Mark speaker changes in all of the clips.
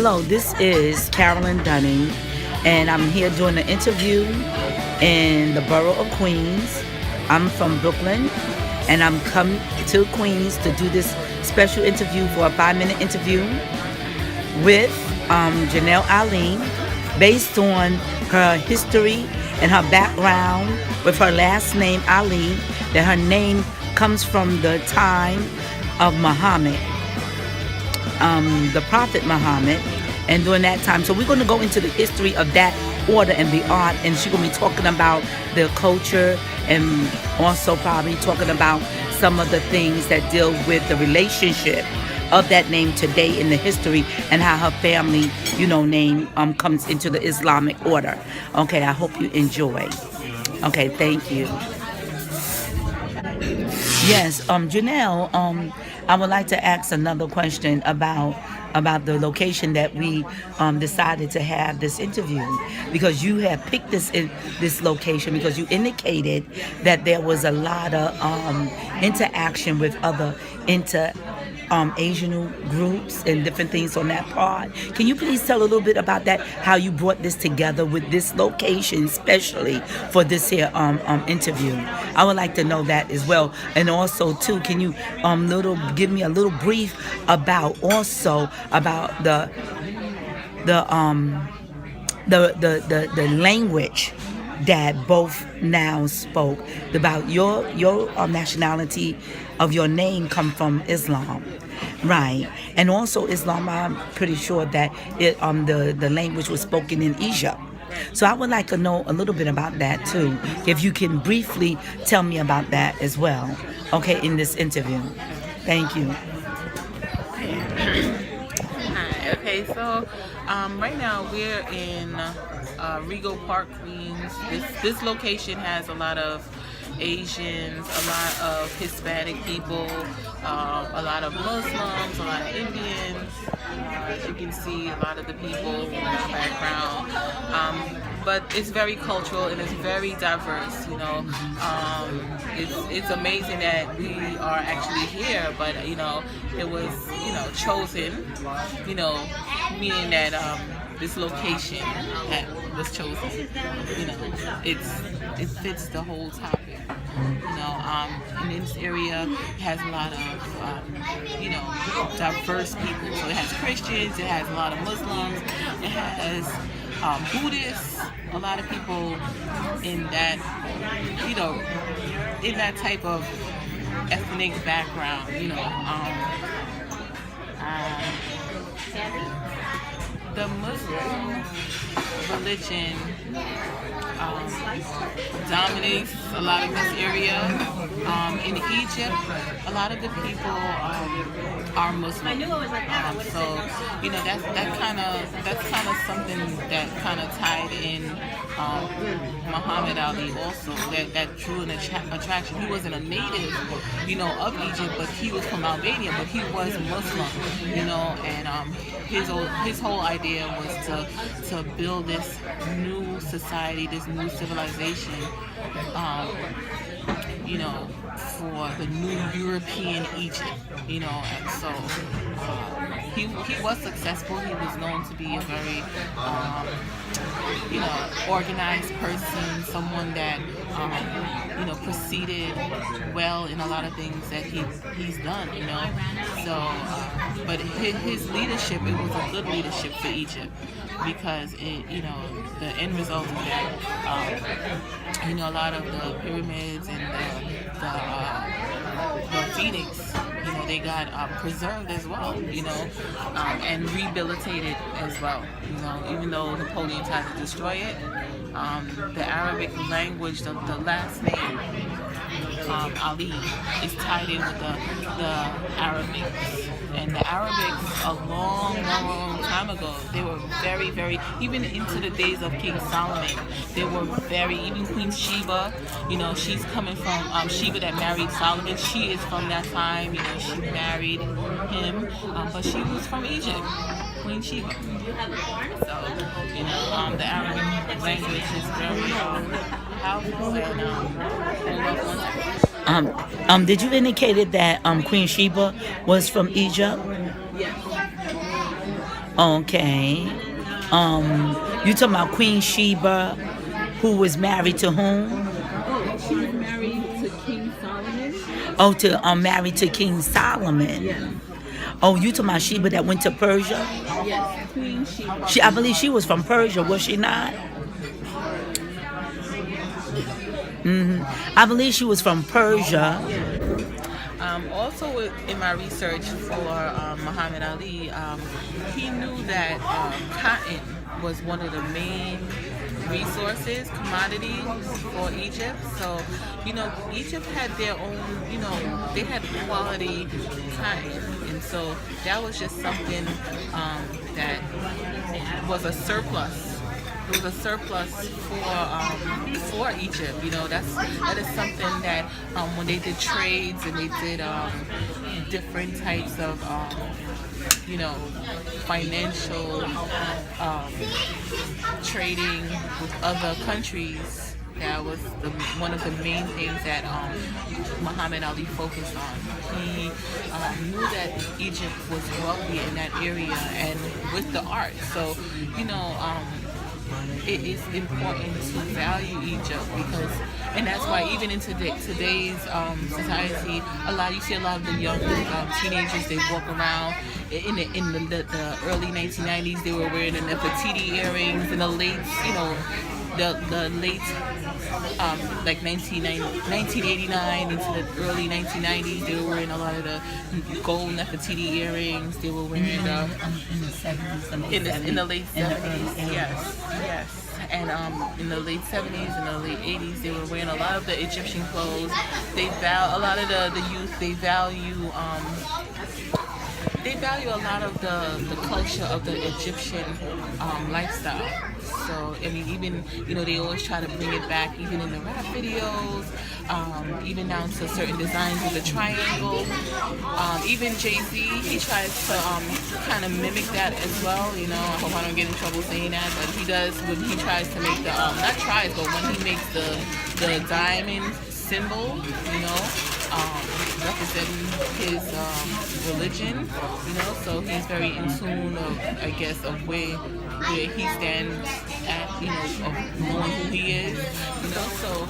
Speaker 1: Hello, this is Carolyn Dunning, and I'm here doing an interview in the borough of Queens. I'm from Brooklyn, and I'm come to Queens to do this special interview for a 5-minute interview with Janelle Aline, based on her history and her background with her last name Aline, that her name comes from the time of Muhammad, the Prophet Muhammad, and during that time. So we're going to go into the history of that order and the art, and she's going to be talking about the culture and also probably talking about some of the things that deal with the relationship of that name today in the history and how her family, name comes into the Islamic order. Okay, I hope you enjoy. Okay, thank you. Yes, Janelle, I would like to ask another question about the location that we decided to have this interview, because you have picked this location because you indicated that there was a lot of interaction with other Asian groups and different things on that part. Can you please tell a little bit about that, how you brought this together with this location, especially for this here interview? I would like to know that as well. And also too, can you give me a little brief about the language that both now spoke about. Your nationality of your name come from Islam, right? And also Islam, I'm pretty sure that the language was spoken in Egypt. So I would like to know a little bit about that too, if you can briefly tell me about that as well, okay, in this interview. Thank you.
Speaker 2: Hi. Okay, so right now we're in Regal Park, Queens. This location has a lot of Asians, a lot of Hispanic people, a lot of Muslims, a lot of Indians. As you can see, a lot of the people in the background. But it's very cultural and it's very diverse. It's amazing that we are actually here, but it was chosen. Meaning that this location that was chosen, it fits the whole topic. In this area, it has a lot of, diverse people. So it has Christians, it has a lot of Muslims, it has Buddhists, a lot of people in that, in that type of ethnic background, the Muslim religion dominates a lot of this area. In Egypt, a lot of the people are Muslim. So that's kind of something that kind of tied in Muhammad Ali also. That drew an attraction. He wasn't a native, of Egypt, but he was from Albania, but he was Muslim, and his whole idea was to build this new society, this new civilization, for the new European Egypt, and so he was successful. He was known to be a very, organized person, someone that, proceeded well in a lot of things that he's done, So, but his leadership, it was a good leadership for Egypt, because the end result is that, a lot of the pyramids and the Phoenix, they got preserved as well, and rehabilitated as well. Even though Napoleon tried to destroy it, the Arabic language, the last name, Ali, is tied in with the Arabics. And the Arabics, a long time ago, they were very, very, even into the days of King Solomon, they were very, even Queen Sheba, she's coming from Sheba that married Solomon. She is from that time, she married him, but she was from Egypt, Queen Sheba. So, the Arabic language is very powerful and
Speaker 1: did you indicate that Queen Sheba was from Egypt?
Speaker 2: Yes.
Speaker 1: Okay. You talking about Queen Sheba, who was married to whom?
Speaker 2: Oh, she was married to King Solomon.
Speaker 1: Oh, to married to King Solomon.
Speaker 2: Yes.
Speaker 1: Oh, you talking about Sheba that went to Persia?
Speaker 2: Yes, Queen Sheba.
Speaker 1: I believe she was from Persia, was she not? I believe she was from Persia.
Speaker 2: Also, in my research for Muhammad Ali, he knew that cotton was one of the main resources, commodities for Egypt. So, Egypt had their own, they had quality cotton. And so that was just something that was a surplus. It was a surplus for Egypt. That is something that when they did trades and they did different types of financial trading with other countries. That was one of the main things that Muhammad Ali focused on. He knew that Egypt was wealthy in that area and with the art. So, it is important to value Egypt and that's why even in today's society, you see a lot of the young teenagers, they walk around in the early 1990s. They were wearing the Nefertiti earrings. In the late, the late like 1989 into the early 1990s, they were wearing a lot of the gold Nefertiti earrings. They were wearing
Speaker 1: in the 70s,
Speaker 2: in the late 70s, yes. And in the late 70s and the late 80s, they were wearing a lot of the Egyptian clothes. A lot of the youth, they value a lot of the culture of the Egyptian lifestyle. So, even, they always try to bring it back, even in the rap videos, even down to certain designs with the triangle. Even Jay-Z, he tries to kind of mimic that as well. I hope I don't get in trouble saying that, but he does when he tries to make not tries, but when he makes the diamond symbol, representing his religion, so he's very in tune of where he stands at, of knowing who he is, so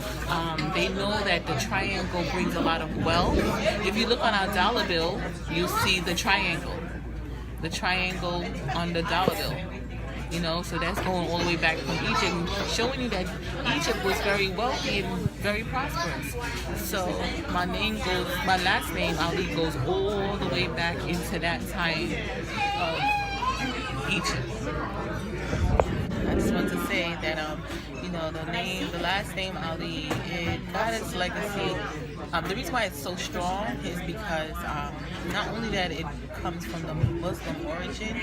Speaker 2: they know that the triangle brings a lot of wealth. If you look on our dollar bill, you'll see the triangle on the dollar bill. So that's going all the way back from Egypt, showing you that Egypt was very wealthy and very prosperous. So my last name, Ali, goes all the way back into that time of Egypt. I just want to say that, the last name Ali, it got its legacy. The reason why it's so strong is because not only that it comes from the Muslim origin,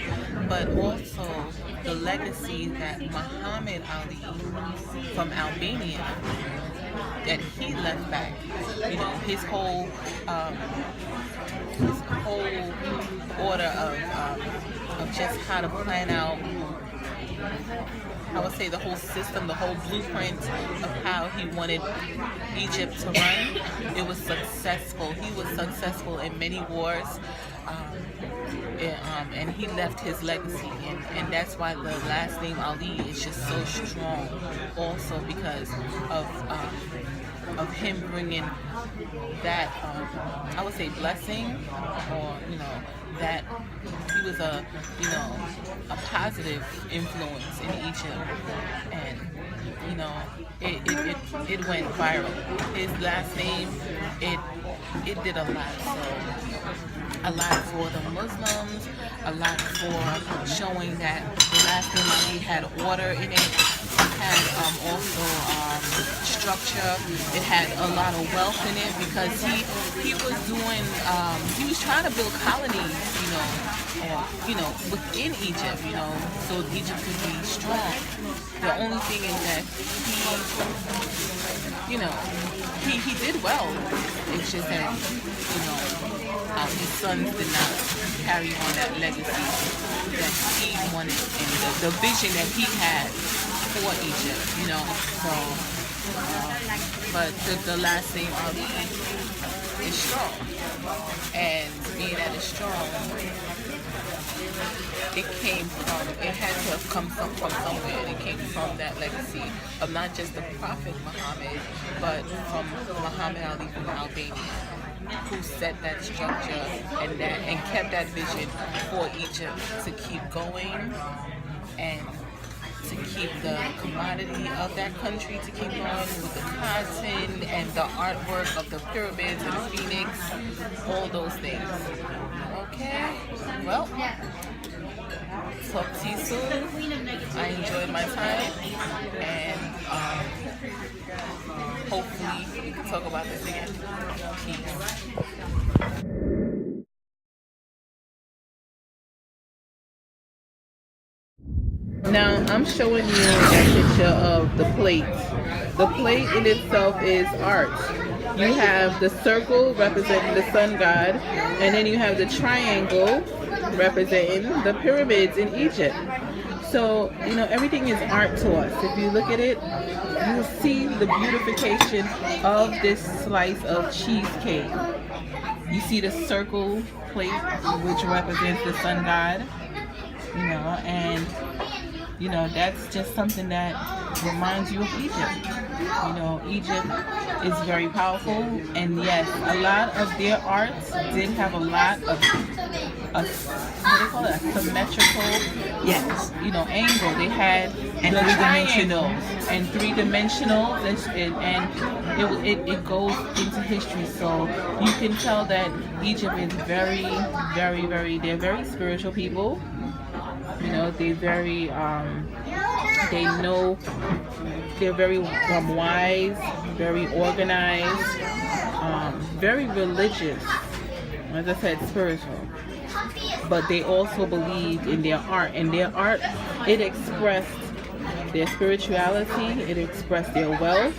Speaker 2: but also the legacy that Muhammad Ali from Albania, that he left back. His whole order of just how to plan out, I would say, the whole system, the whole blueprint of how he wanted Egypt to run. It was successful. He was successful in many wars, and he left his legacy. And that's why the last name Ali is just so strong, also because of him bringing that, I would say, blessing, or that he was a positive influence in Egypt, and it went viral. His last name, it did a lot. So a lot for the Muslims, a lot for showing that the last name Ali had order in it. It had also structure. It had a lot of wealth in it, because he was doing he was trying to build colonies, within Egypt, so Egypt could be strong. The only thing is that he did well. It's just that his sons did not carry on that legacy that he wanted, and the vision that he had for Egypt, so but the last name Ali is strong, and being that it's strong, it came from, it had to have come from somewhere. And it came from that legacy of not just the Prophet Muhammad, but from Muhammad Ali from Albania, who set that structure and kept that vision for Egypt to keep going and to keep the commodity of that country to keep going with the cotton and the artwork of the pyramids and the phoenix, all those things. Okay, well, talk to you soon. I enjoyed my time, and hopefully we can talk about this again. Peace. Now I'm showing you a picture of the plate. The plate in itself is art. You have the circle representing the sun god, and then you have the triangle representing the pyramids in Egypt. So, you know, everything is art to us. If you look at it, you'll see the beautification of this slice of cheesecake. You see the circle plate, which represents the sun god, you know, and you know, that's just something that reminds you of Egypt. You know, Egypt is very powerful, and yes, a lot of their arts did have a lot of what do they call it? A symmetrical,
Speaker 1: Yes.
Speaker 2: you know, angle. They had
Speaker 1: And
Speaker 2: the
Speaker 1: three-dimensional.
Speaker 2: triangles and three-dimensional, and it goes into history. So you can tell that Egypt is very, very, very. They're very spiritual people. You know, they're very, they know, they're very wise, very organized, very religious, as I said, spiritual. But they also believed in their art, and their art, it expressed their spirituality, it expressed their wealth,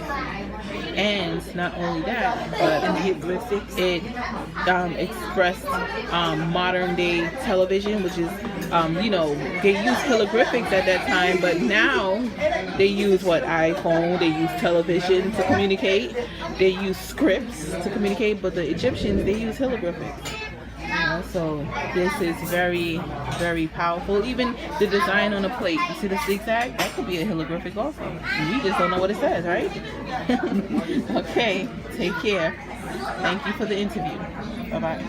Speaker 2: and not only that, but it expressed modern day television, which is, you know, they used hieroglyphics at that time, but now they use iPhone, they use television to communicate, they use scripts to communicate, but the Egyptians, they use hieroglyphics. You know, so this is very, very powerful. Even the design on the plate, you see the zigzag? That could be a hieroglyphic also. We just don't know what it says, right? Okay, take care. Thank you for the interview. Bye-bye.